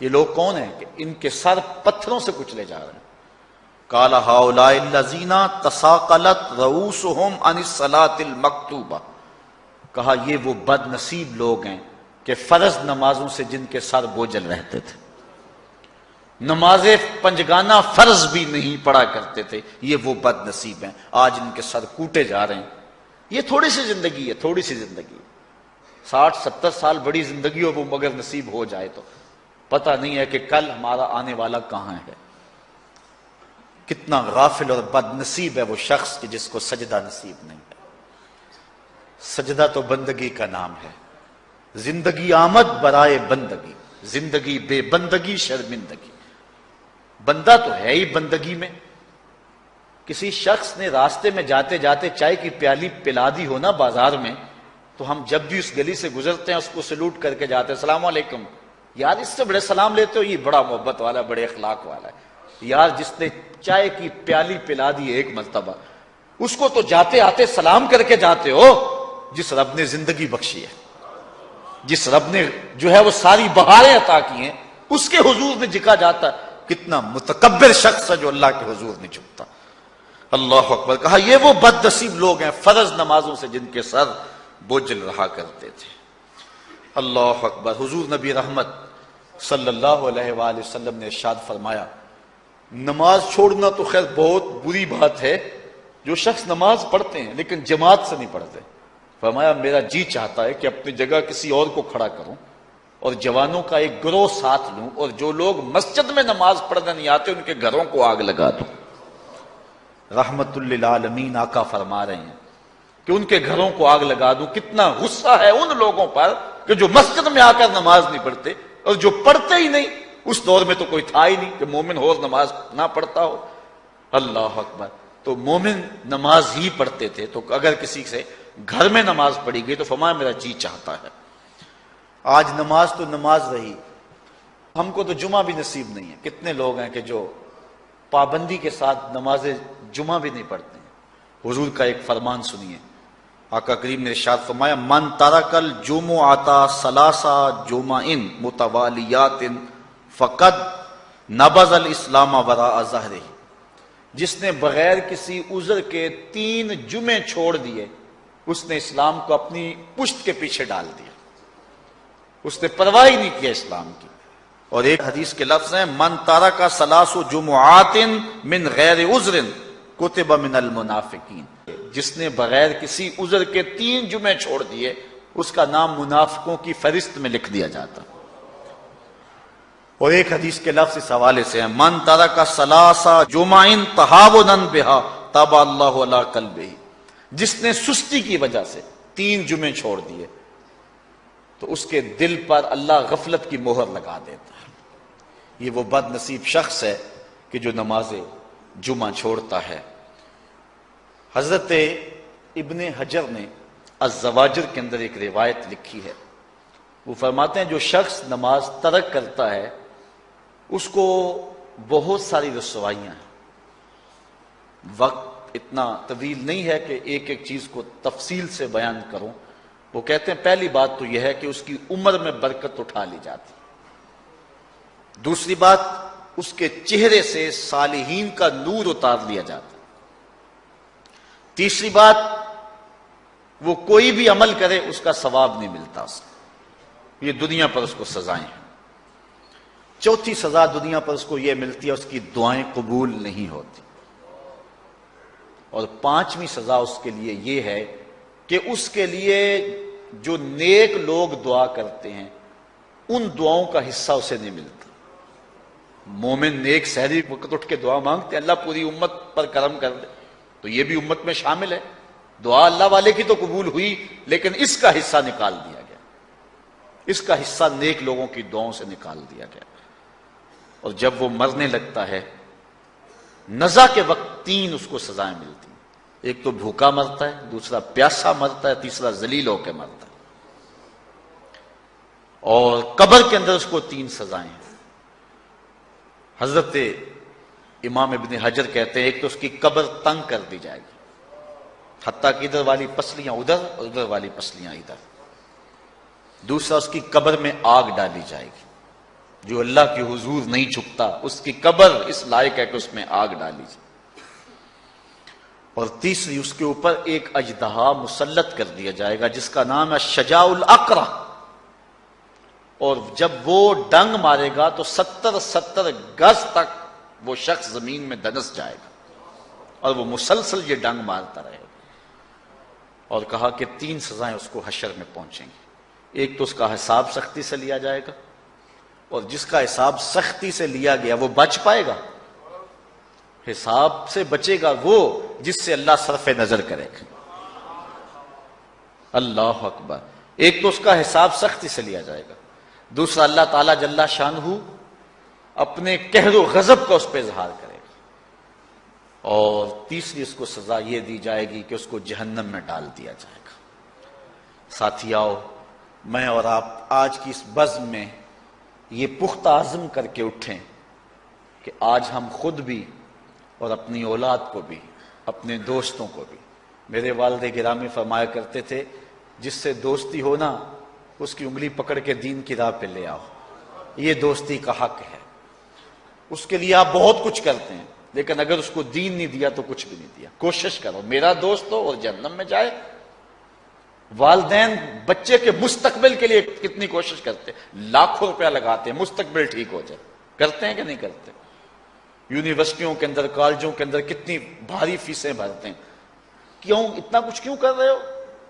یہ لوگ کون ہیں کہ ان کے سر پتھروں سے کچلے جا رہے ہیں؟ قال ہاؤلائے الذین تثاقلت رؤوسہم عن الصلاۃ المکتوبہ. کہا یہ وہ بد نصیب لوگ ہیں کہ فرض نمازوں سے جن کے سر بوجھل رہتے تھے، نماز پنجگانہ فرض بھی نہیں پڑھا کرتے تھے، یہ وہ بد نصیب ہیں. آج ان کے سر کوٹے جا رہے ہیں. یہ تھوڑی سی زندگی ہے، تھوڑی سی زندگی ہے. 60-70 سال بڑی زندگی ہو وہ مگر نصیب ہو جائے تو پتہ نہیں ہے کہ کل ہمارا آنے والا کہاں ہے. کتنا غافل اور بد نصیب ہے وہ شخص کہ جس کو سجدہ نصیب نہیں ہے. سجدہ تو بندگی کا نام ہے. زندگی آمد برائے بندگی، زندگی بے بندگی شرمندگی. بندہ تو ہے ہی بندگی میں. کسی شخص نے راستے میں جاتے جاتے چائے کی پیالی پلا دی ہونا بازار میں، تو ہم جب بھی اس گلی سے گزرتے ہیں اس کو سلوٹ کر کے جاتے ہیں، السلام علیکم. یار اس سے بڑے سلام لیتے ہو، یہ بڑا محبت والا، بڑے اخلاق والا ہے. یار جس نے چائے کی پیالی پلا دی ایک مرتبہ، اس کو تو جاتے آتے سلام کر کے جاتے ہو. جس رب نے زندگی بخشی ہے، جس رب نے جو ہے وہ ساری بہاریں عطا کی ہیں، اس کے حضور میں جھکا جاتا ہے. کتنا متکبر شخص ہے جو اللہ کے حضور نہیں جھکتا. اللہ اکبر. کہا یہ وہ بد نصیب لوگ ہیں فرض نمازوں سے جن کے سر بوجھل رہا کرتے تھے. اللہ اکبر. حضور نبی رحمت صلی اللہ علیہ وآلہ وسلم نے ارشاد فرمایا، نماز چھوڑنا تو خیر بہت بری بات ہے. جو شخص نماز پڑھتے ہیں لیکن جماعت سے نہیں پڑھتے، فرمایا میرا جی چاہتا ہے کہ اپنی جگہ کسی اور کو کھڑا کروں اور جوانوں کا ایک گروہ ساتھ لوں، اور جو لوگ مسجد میں نماز پڑھنے نہیں آتے ان کے گھروں کو آگ لگا دوں. رحمت للعالمین آقا فرما رہے ہیں کہ ان کے گھروں کو آگ لگا دوں. کتنا غصہ ہے ان لوگوں پر کہ جو مسجد میں آ کر نماز نہیں پڑھتے، اور جو پڑھتے ہی نہیں. اس دور میں تو کوئی تھا ہی نہیں کہ مومن ہو اور نماز نہ پڑھتا ہو. اللہ اکبر. تو مومن نماز ہی پڑھتے تھے. تو اگر کسی سے گھر میں نماز پڑھی گئی تو فرمایا میرا جی چاہتا ہے. آج نماز تو نماز رہی، ہم کو تو جمعہ بھی نصیب نہیں ہے. کتنے لوگ ہیں کہ جو پابندی کے ساتھ نماز جمعہ بھی نہیں پڑھتے ہیں. حضور کا ایک فرمان سنیے. آقا کریم نے ارشاد فرمایا، من ترک الجمعۃ ثلاث جمع متوالیات فقد نبذ الاسلام وراء ظہرہ. جس نے بغیر کسی عذر کے 3 جمعے چھوڑ دیے، اس نے اسلام کو اپنی پشت کے پیچھے ڈال دیا. اس نے پرواہ ہی نہیں کیا اسلام کی. اور ایک حدیث کے لفظ ہیں، من ترک ثلاث جمعات من غیر عذر کتب من المنافقین. جس نے بغیر کسی عذر کے 3 جمعے چھوڑ دیے، اس کا نام منافقوں کی فہرست میں لکھ دیا جاتا. اور ایک حدیث کے لفظ اس حوالے سے ہیں، من ترک ثلاث جمع تہاونا بها طبع اللہ علی قلبہ. جس نے سستی کی وجہ سے 3 جمعے چھوڑ دیے تو اس کے دل پر اللہ غفلت کی مہر لگا دیتا ہے. یہ وہ بد نصیب شخص ہے کہ جو نماز جمعہ چھوڑتا ہے. حضرت ابن حجر نے الزواجر کے اندر ایک روایت لکھی ہے. وہ فرماتے ہیں جو شخص نماز ترک کرتا ہے اس کو بہت ساری رسوائیاں ہیں. وقت اتنا طویل نہیں ہے کہ ایک ایک چیز کو تفصیل سے بیان کروں. وہ کہتے ہیں پہلی بات تو یہ ہے کہ اس کی عمر میں برکت اٹھا لی جاتی. دوسری بات اس کے چہرے سے صالحین کا نور اتار لیا جاتا ہے۔ تیسری بات، وہ کوئی بھی عمل کرے اس کا ثواب نہیں ملتا اس کو، یہ دنیا پر اس کو سزائیں ہیں۔ چوتھی سزا دنیا پر اس کو یہ ملتی ہے، اس کی دعائیں قبول نہیں ہوتی۔ اور پانچویں سزا اس کے لیے یہ ہے کہ اس کے لیے جو نیک لوگ دعا کرتے ہیں ان دعاؤں کا حصہ اسے نہیں ملتا۔ مومن نیک سحری وقت اٹھ کے دعا مانگتے ہیں اللہ پوری امت پر کرم کر دے، تو یہ بھی امت میں شامل ہے۔ دعا اللہ والے کی تو قبول ہوئی، لیکن اس کا حصہ نکال دیا گیا، اس کا حصہ نیک لوگوں کی دعاؤں سے نکال دیا گیا۔ اور جب وہ مرنے لگتا ہے، نزا کے وقت تین اس کو سزائیں ملتی ہیں۔ ایک تو بھوکا مرتا ہے، دوسرا پیاسا مرتا ہے، تیسرا ذلیل ہو کے مرتا ہے۔ اور قبر کے اندر اس کو تین سزائیں ہیں۔ حضرت امام ابن حجر کہتے ہیں ایک تو اس کی قبر تنگ کر دی جائے گی، حتیٰ کہ ادھر والی پسلیاں ادھر اور ادھر والی پسلیاں ادھر۔ دوسرا، اس کی قبر میں آگ ڈالی جائے گی، جو اللہ کی حضور نہیں جھکتا اس کی قبر اس لائق ہے کہ اس میں آگ ڈالی جائے۔ اور تیسری، اس کے اوپر ایک اژدہا مسلط کر دیا جائے گا جس کا نام ہے شجاع الاقرع، اور جب وہ ڈنگ مارے گا تو 70 گز تک وہ شخص زمین میں دنس جائے گا، اور وہ مسلسل یہ ڈنگ مارتا رہے گا۔ اور کہا کہ تین سزائیں اس کو حشر میں پہنچیں گی۔ ایک تو اس کا حساب سختی سے لیا جائے گا، اور جس کا حساب سختی سے لیا گیا وہ بچ پائے گا؟ حساب سے بچے گا وہ جس سے اللہ صرف نظر کرے گا۔ اللہ اکبر۔ ایک تو اس کا حساب سختی سے لیا جائے گا، دوسرا اللہ تعالیٰ جل شانہ اپنے قہر و غضب کا اس پہ اظہار کرے گا، اور تیسری اس کو سزا یہ دی جائے گی کہ اس کو جہنم میں ڈال دیا جائے گا۔ ساتھیاؤ، میں اور آپ آج کی اس بزم میں یہ پختہ عزم کر کے اٹھیں کہ آج ہم خود بھی اور اپنی اولاد کو بھی، اپنے دوستوں کو بھی، میرے والد گرامی فرمایا کرتے تھے جس سے دوستی ہو نا اس کی انگلی پکڑ کے دین کی راہ پہ لے آؤ، یہ دوستی کا حق ہے۔ اس کے لیے آپ بہت کچھ کرتے ہیں، لیکن اگر اس کو دین نہیں دیا تو کچھ بھی نہیں دیا۔ کوشش کرو میرا دوست ہو اور جہنم میں جائے۔ والدین بچے کے مستقبل کے لیے کتنی کوشش کرتے ہیں، لاکھوں روپیہ لگاتے ہیں مستقبل ٹھیک ہو جائے، کرتے ہیں کہ نہیں کرتے؟ یونیورسٹیوں کے اندر، کالجوں کے اندر کتنی بھاری فیسیں بھرتے ہیں۔ کیوں اتنا کچھ کیوں کر رہے ہو؟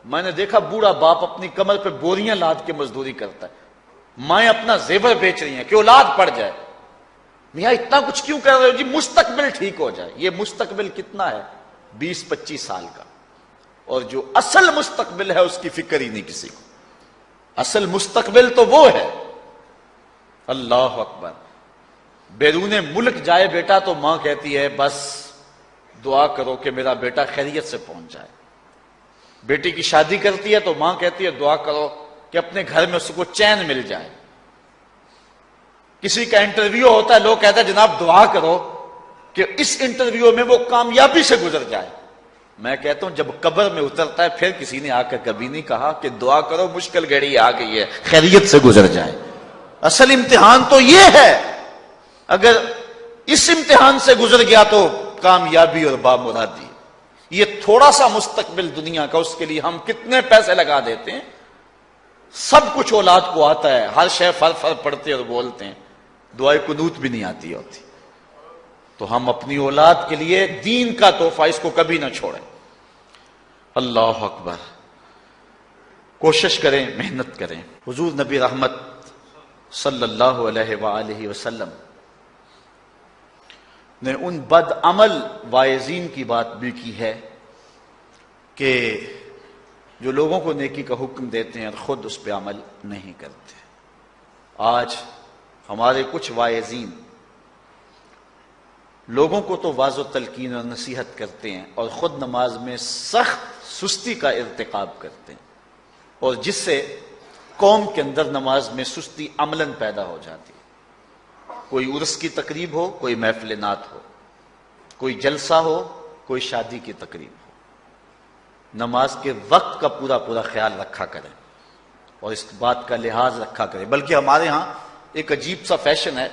میں نے دیکھا بوڑھا باپ اپنی کمر پہ بوریاں لاد کے مزدوری کرتا ہے، مائیں اپنا زیور بیچ رہی ہیں کہ اولاد پڑ جائے۔ میاں اتنا کچھ کیوں کر رہے ہو؟ جی مستقبل ٹھیک ہو جائے۔ یہ مستقبل کتنا ہے؟ 20-25 سال کا، اور جو اصل مستقبل ہے اس کی فکر ہی نہیں کسی کو۔ اصل مستقبل تو وہ ہے۔ اللہ اکبر۔ بیرون ملک جائے بیٹا تو ماں کہتی ہے بس دعا کرو کہ میرا بیٹا خیریت سے پہنچ جائے۔ بیٹی کی شادی کرتی ہے تو ماں کہتی ہے دعا کرو کہ اپنے گھر میں اس کو چین مل جائے۔ کسی کا انٹرویو ہوتا ہے، لوگ کہتے ہیں جناب دعا کرو کہ اس انٹرویو میں وہ کامیابی سے گزر جائے۔ میں کہتا ہوں جب قبر میں اترتا ہے پھر کسی نے آ کر کبھی نہیں کہا کہ دعا کرو مشکل گھڑی آ گئی ہے خیریت سے گزر جائے۔ اصل امتحان تو یہ ہے، اگر اس امتحان سے گزر گیا تو کامیابی اور بامرادی۔ یہ تھوڑا سا مستقبل دنیا کا، اس کے لیے ہم کتنے پیسے لگا دیتے ہیں۔ سب کچھ اولاد کو آتا ہے، ہر شے فر فر پڑھتے اور بولتے ہیں، دعائے قنوت بھی نہیں آتی ہوتی۔ تو ہم اپنی اولاد کے لیے دین کا تحفہ اس کو کبھی نہ چھوڑیں۔ اللہ اکبر۔ کوشش کریں، محنت کریں۔ حضور نبی رحمت صلی اللہ علیہ وآلہ وسلم نے ان بد عمل واعظین کی بات بھی کی ہے کہ جو لوگوں کو نیکی کا حکم دیتے ہیں اور خود اس پہ عمل نہیں کرتے۔ آج ہمارے کچھ واعظین لوگوں کو تو واعظ و تلقین اور نصیحت کرتے ہیں اور خود نماز میں سخت سستی کا ارتکاب کرتے ہیں، اور جس سے قوم کے اندر نماز میں سستی عملاً پیدا ہو جاتی ہے۔ کوئی عرس کی تقریب ہو، کوئی محفل نعت ہو، کوئی جلسہ ہو، کوئی شادی کی تقریب ہو، نماز کے وقت کا پورا پورا خیال رکھا کریں اور اس بات کا لحاظ رکھا کریں۔ بلکہ ہمارے ہاں ایک عجیب سا فیشن ہے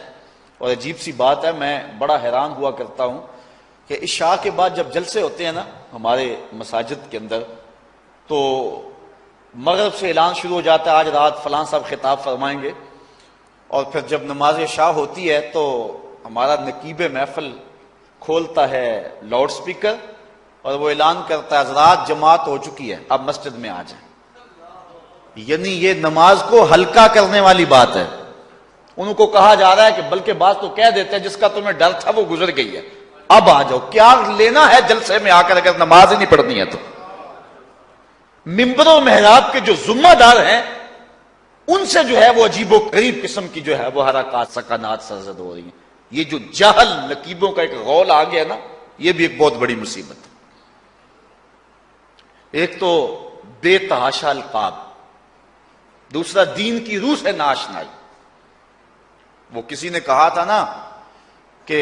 اور عجیب سی بات ہے، میں بڑا حیران ہوا کرتا ہوں کہ عشاء کے بعد جب جلسے ہوتے ہیں نا ہمارے مساجد کے اندر، تو مغرب سے اعلان شروع ہو جاتا ہے آج رات فلاں صاحب خطاب فرمائیں گے، اور پھر جب نماز عشاء ہوتی ہے تو ہمارا نقیب محفل کھولتا ہے لاؤڈ سپیکر اور وہ اعلان کرتا ہے حضرات جماعت ہو چکی ہے، اب مسجد میں آ جائیں۔ یعنی یہ نماز کو ہلکا کرنے والی بات ہے۔ ان کو کہا جا رہا ہے کہ بلکہ بعض تو کہہ دیتے ہیں جس کا تمہیں ڈر تھا وہ گزر گئی ہے، اب آ جاؤ، کیا لینا ہے جلسے میں آ کر اگر نماز ہی نہیں پڑھنی ہے تو۔ ممبر و محراب کے جو ذمہ دار ہیں ان سے جو ہے وہ عجیب و غریب قسم کی جو ہے وہ حرکات سکنات سرزد ہو رہی ہیں۔ یہ جو جاہل نقیبوں کا ایک غول آ گیا نا، یہ بھی ایک بہت بڑی مصیبت ہے۔ ایک تو بے تحاشا القاب، دوسرا دین کی روح سے ناآشنائی۔ وہ کسی نے کہا تھا نا کہ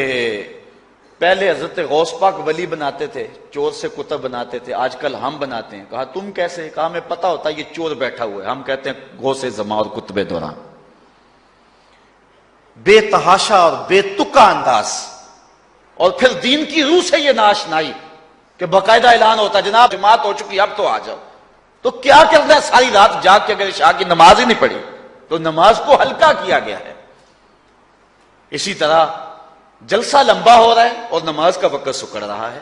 پہلے حضرت غوث پاک ولی بناتے تھے، چور سے کتب بناتے تھے، آج کل ہم بناتے ہیں۔ کہا تم کیسے؟ کہا ہمیں پتا ہوتا ہے یہ چور بیٹھا ہوا ہے، ہم کہتے ہیں غوث زماں اور کتب دوران۔ بے تحاشا اور بے تکا انداز، اور پھر دین کی روح سے یہ ناآشنائی کہ باقاعدہ اعلان ہوتا ہے جناب جماعت ہو چکی اب تو آ جاؤ۔ تو کیا کرنا ہے ساری رات جاگ کے اگر عشاء کی نماز ہی نہیں پڑھی تو نماز کو ہلکا کیا گیا ہے۔ اسی طرح جلسہ لمبا ہو رہا ہے اور نماز کا وقت سکڑ رہا ہے۔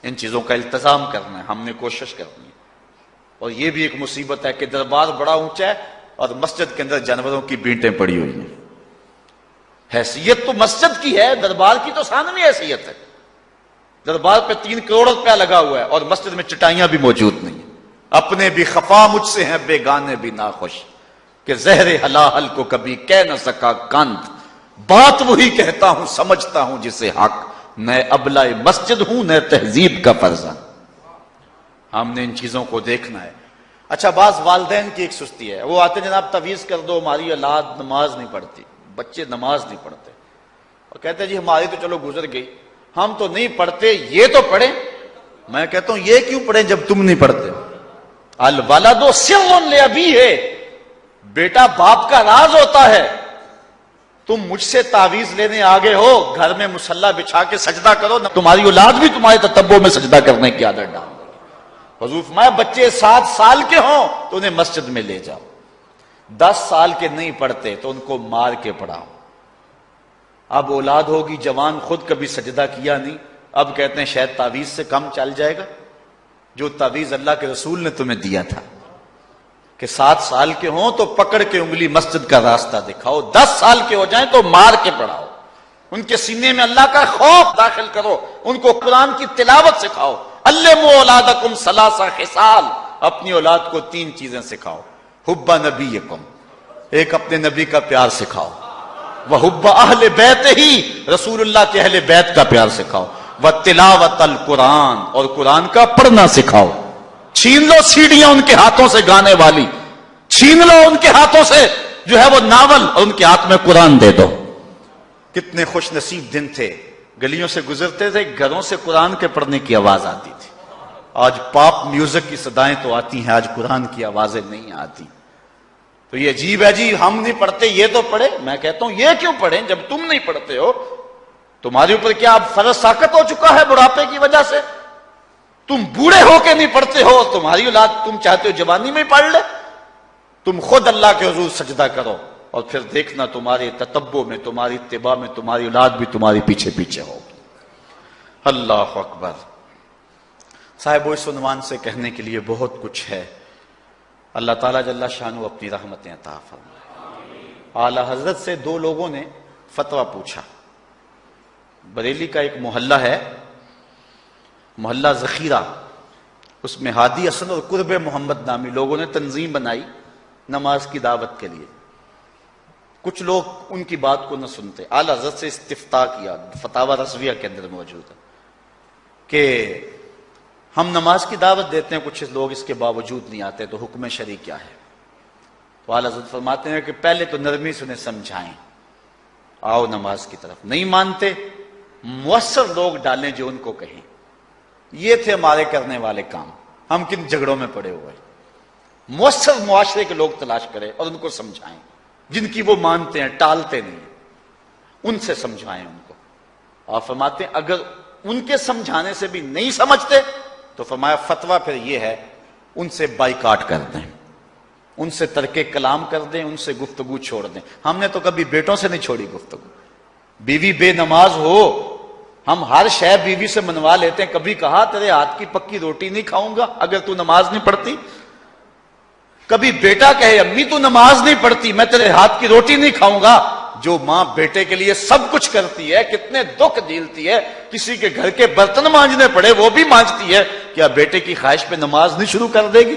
ان چیزوں کا التزام کرنا ہے، ہم نے کوشش کرنی ہے۔ اور یہ بھی ایک مصیبت ہے کہ دربار بڑا اونچا ہے اور مسجد کے اندر جانوروں کی بینٹیں پڑی ہوئی ہیں۔ حیثیت تو مسجد کی ہے، دربار کی تو ثانوی حیثیت ہے۔ دربار پہ 3 کروڑ روپیہ لگا ہوا ہے اور مسجد میں چٹائیاں بھی موجود نہیں ہیں۔ اپنے بھی خفا مجھ سے ہیں بیگانے بھی ناخوش، کہ زہر حلاحل کو کبھی کہہ نہ سکا کانت، بات وہی کہتا ہوں سمجھتا ہوں جسے حق، نہ ابلہ مسجد ہوں نہ تہذیب کا فرزند۔ ہم نے ان چیزوں کو دیکھنا ہے۔ اچھا، بعض والدین کی ایک سستی ہے، وہ آتے جناب تعویذ کر دو، ہماری اولاد نماز نہیں پڑھتی، بچے نماز نہیں پڑھتے، اور کہتے ہیں جی ہماری تو چلو گزر گئی، ہم تو نہیں پڑھتے، یہ تو پڑھیں۔ میں کہتا ہوں یہ کیوں پڑھیں جب تم نہیں پڑھتے؟ الولد سر لابیہ، بیٹا باپ کا راز ہوتا ہے۔ تم مجھ سے تعویذ لینے آگے ہو، گھر میں مصلی بچھا کے سجدہ کرو، تمہاری اولاد بھی تمہارے تتبع میں سجدہ کرنے کی عادت ڈال۔ حضور فرمایا بچے 7 سال کے ہوں تو انہیں مسجد میں لے جاؤ، 10 سال کے نہیں پڑھتے تو ان کو مار کے پڑھاؤ۔ اب اولاد ہوگی جوان، خود کبھی سجدہ کیا نہیں، اب کہتے ہیں شاید تعویذ سے کم چل جائے گا۔ جو تعویذ اللہ کے رسول نے تمہیں دیا تھا کہ 7 سال کے ہوں تو پکڑ کے انگلی مسجد کا راستہ دکھاؤ، 10 سال کے ہو جائیں تو مار کے پڑھاؤ، ان کے سینے میں اللہ کا خوف داخل کرو، ان کو قرآن کی تلاوت سکھاؤ۔ علموا اولادکم 3 خصال، اپنی اولاد کو 3 چیزیں سکھاؤ۔ حب نبیکم، ایک اپنے نبی کا پیار سکھاؤ، وحب اہل بیت ہی، رسول اللہ کے اہل بیت کا پیار سکھاؤ، وتلاوت القرآن، اور قرآن کا پڑھنا سکھاؤ۔ چھین لو سیڑیاں ان کے ہاتھوں سے گانے والی، چھین لو ان کے ہاتھوں سے جو ہے وہ ناول، اور ان کے ہاتھ میں قرآن دے دو۔ کتنے خوش نصیب دن تھے، گلیوں سے گزرتے تھے، گھروں سے قرآن کے پڑھنے کی آواز آتی تھی۔ آج پاپ میوزک کی صدائیں تو آتی ہیں، آج قرآن کی آوازیں نہیں آتی۔ تو یہ عجیب ہے جی ہم نہیں پڑھتے، یہ تو پڑھے۔ میں کہتا ہوں یہ کیوں پڑھیں جب تم نہیں پڑھتے ہو؟ تمہارے اوپر کیا اب فرض ساقط ہو چکا ہے بڑھاپے کی وجہ سے؟ تم بوڑھے ہو کے نہیں پڑھتے ہو، تمہاری اولاد تم چاہتے ہو جوانی میں پڑھ لے؟ تم خود اللہ کے حضور سجدہ کرو اور پھر دیکھنا تمہارے تتبع میں، تمہاری اتباع میں تمہاری اولاد بھی تمہاری پیچھے پیچھے ہوگی۔ اللہ اکبر۔ صاحب اس عنوان سے کہنے کے لیے بہت کچھ ہے۔ اللہ تعالیٰ جل شانہ اپنی رحمتیں عطا فرمائے۔ اعلی حضرت سے 2 لوگوں نے فتویٰ پوچھا۔ بریلی کا ایک محلہ ہے، محلہ ذخیرہ، اس میں ہادی حسن اور قرب محمد نامی لوگوں نے تنظیم بنائی نماز کی دعوت کے لیے۔ کچھ لوگ ان کی بات کو نہ سنتے، اعلی حضرت سے استفتاء کیا، فتاوی رضویہ کے اندر موجود ہے کہ ہم نماز کی دعوت دیتے ہیں، کچھ لوگ اس کے باوجود نہیں آتے، تو حکم شرعی کیا ہے؟ تو اعلی حضرت فرماتے ہیں کہ پہلے تو نرمی سے انہیں سمجھائیں، آؤ نماز کی طرف۔ نہیں مانتے، مؤثر لوگ ڈالیں جو ان کو کہیں۔ یہ تھے ہمارے کرنے والے کام، ہم کن جھگڑوں میں پڑے ہوئے۔ مؤثر معاشرے کے لوگ تلاش کریں اور ان کو سمجھائیں، جن کی وہ مانتے ہیں، ٹالتے نہیں۔ ان سے سمجھائیں ان کو. آپ فرماتے ہیں اگر ان کے سمجھانے سے بھی نہیں سمجھتے تو فرمایا فتویٰ پھر یہ ہے ان سے بائیکاٹ کر دیں، ان سے ترک کلام کر دیں، ان سے گفتگو چھوڑ دیں. ہم نے تو کبھی بیٹوں سے نہیں چھوڑی گفتگو. بیوی بے نماز ہو ہم ہر شے بیوی سے منوا لیتے ہیں. کبھی کہا تیرے ہاتھ کی پکی روٹی نہیں کھاؤں گا اگر تو نماز نہیں پڑھتی؟ کبھی بیٹا کہے امی تو نماز نہیں پڑھتی میں تیرے ہاتھ کی روٹی نہیں کھاؤں گا؟ جو ماں بیٹے کے لیے سب کچھ کرتی ہے، کتنے دکھ جھیلتی ہے، کسی کے گھر کے برتن مانجنے پڑے وہ بھی مانجتی ہے، کیا بیٹے کی خواہش پہ نماز نہیں شروع کر دے گی؟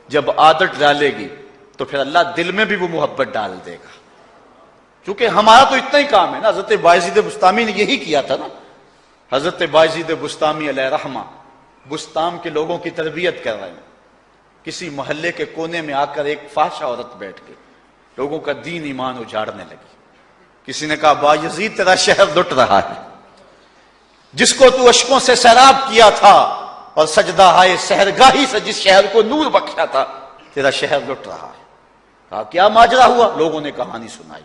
جب عادت ڈالے گی تو پھر اللہ دل میں بھی وہ محبت ڈال دے گا. کیونکہ ہمارا تو اتنا ہی کام ہے نا. حضرت بایزید بسطامی نے یہی کیا تھا نا. حضرت بایزید بسطامی علیہ رحمہ بسطام کے لوگوں کی تربیت کر رہے ہیں. کسی محلے کے کونے میں آ کر ایک فاحشہ عورت بیٹھ کے لوگوں کا دین ایمان اجاڑنے لگی. کسی نے کہا بایزید تیرا شہر لٹ رہا ہے، جس کو تو اشکوں سے سیراب کیا تھا اور سجدہ ہائے سحرگاہی سے جس شہر کو نور بخشا تھا، تیرا شہر لٹ رہا ہے. کہا کیا ماجرا ہوا؟ لوگوں نے کہانی سنائی.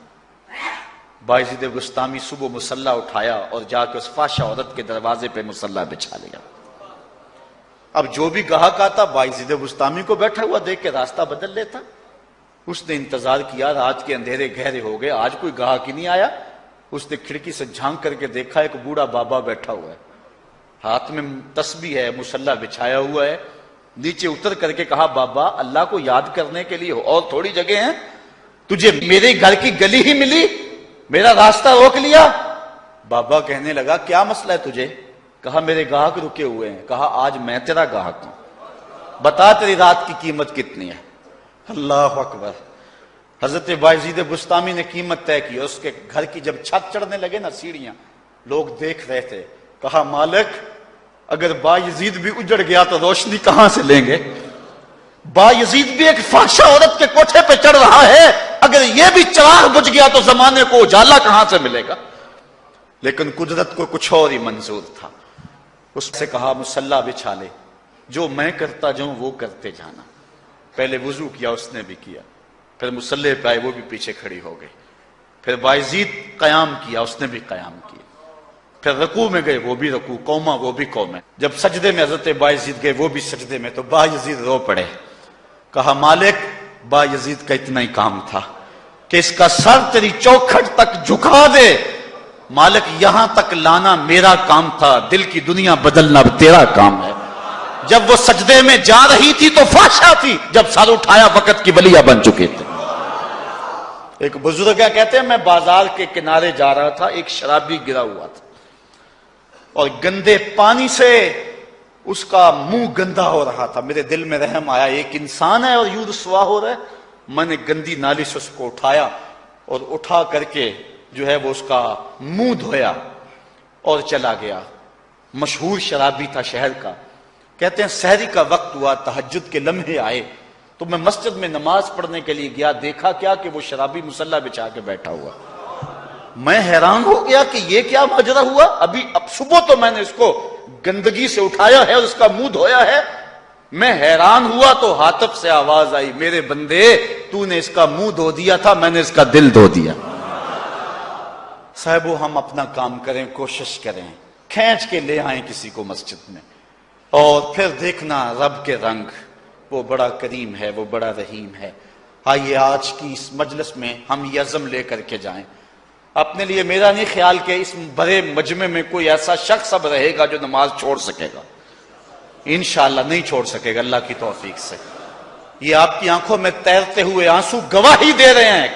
بایزید بسطامی صبح مصلی اٹھایا اور جا کے اس فاحشہ عورت کے دروازے پہ مصلی بچھا لیا. اب جو بھی گاہک آتا بایزید بسطامی کو بیٹھا ہوا دیکھ کے راستہ بدل لیتا. اس نے انتظار کیا، رات کے اندھیرے گہرے ہو گئے، آج کوئی گاہک ہی نہیں آیا. اس نے کھڑکی سے جھانک کر کے دیکھا ایک بوڑھا بابا بیٹھا ہوا ہے، ہاتھ میں تسبیح ہے، مصلی بچھایا ہوا ہے. نیچے اتر کر کے کہا بابا اللہ کو یاد کرنے کے لیے اور تھوڑی جگہ ہیں؟ تجھے میرے گھر کی گلی ہی ملی، میرا راستہ روک لیا؟ بابا کہنے لگا کیا مسئلہ ہے تجھے؟ کہا میرے گاہک رکے ہوئے ہیں. کہا آج میں تیرا گاہک ہوں، بتا تیری رات کی قیمت کتنی ہے. اللہ اکبر. حضرت بایزید بسطامی نے قیمت طے کی. اس کے گھر کی جب چھت چڑھنے لگے نا سیڑھیاں، لوگ دیکھ رہے تھے. کہا مالک اگر بایزید بھی اجڑ گیا تو روشنی کہاں سے لیں گے؟ بایزید بھی ایک فاحشہ عورت کے کوٹھے پہ چڑھ رہا ہے، اگر یہ بھی چراغ بجھ گیا تو زمانے کو اجالا کہاں سے ملے گا؟ لیکن قدرت کو کچھ اور ہی منظور تھا. اس سے کہا مصلی بچھا لے، جو میں کرتا جاؤں وہ کرتے جانا. پہلے وضو کیا، اس نے بھی کیا. پھر مصلی پہ آئے، وہ بھی پیچھے کھڑی ہو گئی. پھر بایزید قیام کیا، اس نے بھی قیام کیا. پھر رکوع میں گئے، وہ بھی رکوع، قوما وہ بھی قومیں. جب سجدے میں حضرت بایزید گئے، وہ بھی سجدے میں. تو بایزید رو پڑے. کہا مالک بایزید کا اتنا ہی کام تھا کہ اس کا سر تیری چوکھٹ تک جھکا دے. مالک یہاں تک لانا میرا کام تھا، دل کی دنیا بدلنا تیرا کام ہے. جب وہ سجدے میں جا رہی تھی تو فحشا تھی، جب سر اٹھایا وقت کی ولیہ بن چکے تھے. ایک بزرگ کہتے ہیں میں بازار کے کنارے جا رہا تھا، ایک شرابی گرا ہوا تھا اور گندے پانی سے اس کا منہ گندا ہو رہا تھا. میرے دل میں رحم آیا، ایک انسان ہے اور یوں رسوا ہو رہا ہے. میں نے گندی نالی سے اس کو اٹھایا اور اٹھا کر کے جو ہے وہ اس کا منہ دھویا اور چلا گیا. مشہور شرابی تھا شہر کا. کہتے ہیں سحری کا وقت ہوا، تہجد کے لمحے آئے تو میں مسجد میں نماز پڑھنے کے لیے گیا. دیکھا کیا کہ وہ شرابی مصلی بچھا کے بیٹھا ہوا. میں حیران ہو گیا کہ یہ کیا ماجرا ہوا. اب صبح تو میں نے اس کو گندگی سے اٹھایا ہے اور اس کا منہ دھویا ہے. میں حیران ہوا تو ہاتف سے آواز آئی میرے بندے تو نے اس کا منہ دھو دیا تھا، میں نے اس کا دل دھو دیا. صاحبو ہم اپنا کام کریں، کوشش کریں، کھینچ کے لے آئیں کسی کو مسجد میں اور پھر دیکھنا رب کے رنگ. وہ بڑا کریم ہے، وہ بڑا رحیم ہے. آئیے آج کی اس مجلس میں ہم یہ عزم لے کر کے جائیں. اپنے لیے میرا نہیں خیال کہ اس بڑے مجمع میں کوئی ایسا شخص اب رہے گا جو نماز چھوڑ سکے گا. انشاءاللہ نہیں چھوڑ سکے گا اللہ کی توفیق سے. یہ آپ کی آنکھوں میں تیرتے ہوئے آنسو گواہی دے رہے ہیں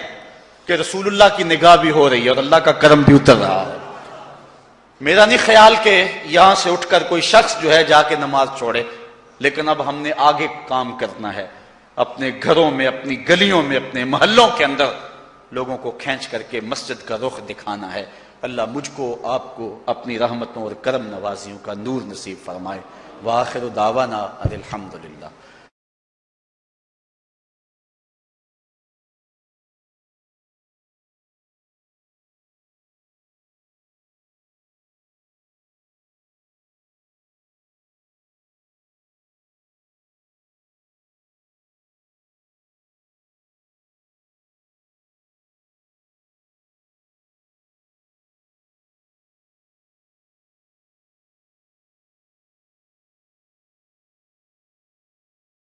کہ رسول اللہ کی نگاہ بھی ہو رہی ہے اور اللہ کا کرم بھی اتر رہا ہے. میرا نہیں خیال کہ یہاں سے اٹھ کر کوئی شخص جو ہے جا کے نماز چھوڑے. لیکن اب ہم نے آگے کام کرنا ہے، اپنے گھروں میں، اپنی گلیوں میں، اپنے محلوں کے اندر لوگوں کو کھینچ کر کے مسجد کا رخ دکھانا ہے. اللہ مجھ کو آپ کو اپنی رحمتوں اور کرم نوازیوں کا نور نصیب فرمائے. وآخر دعوانا الحمدللہ.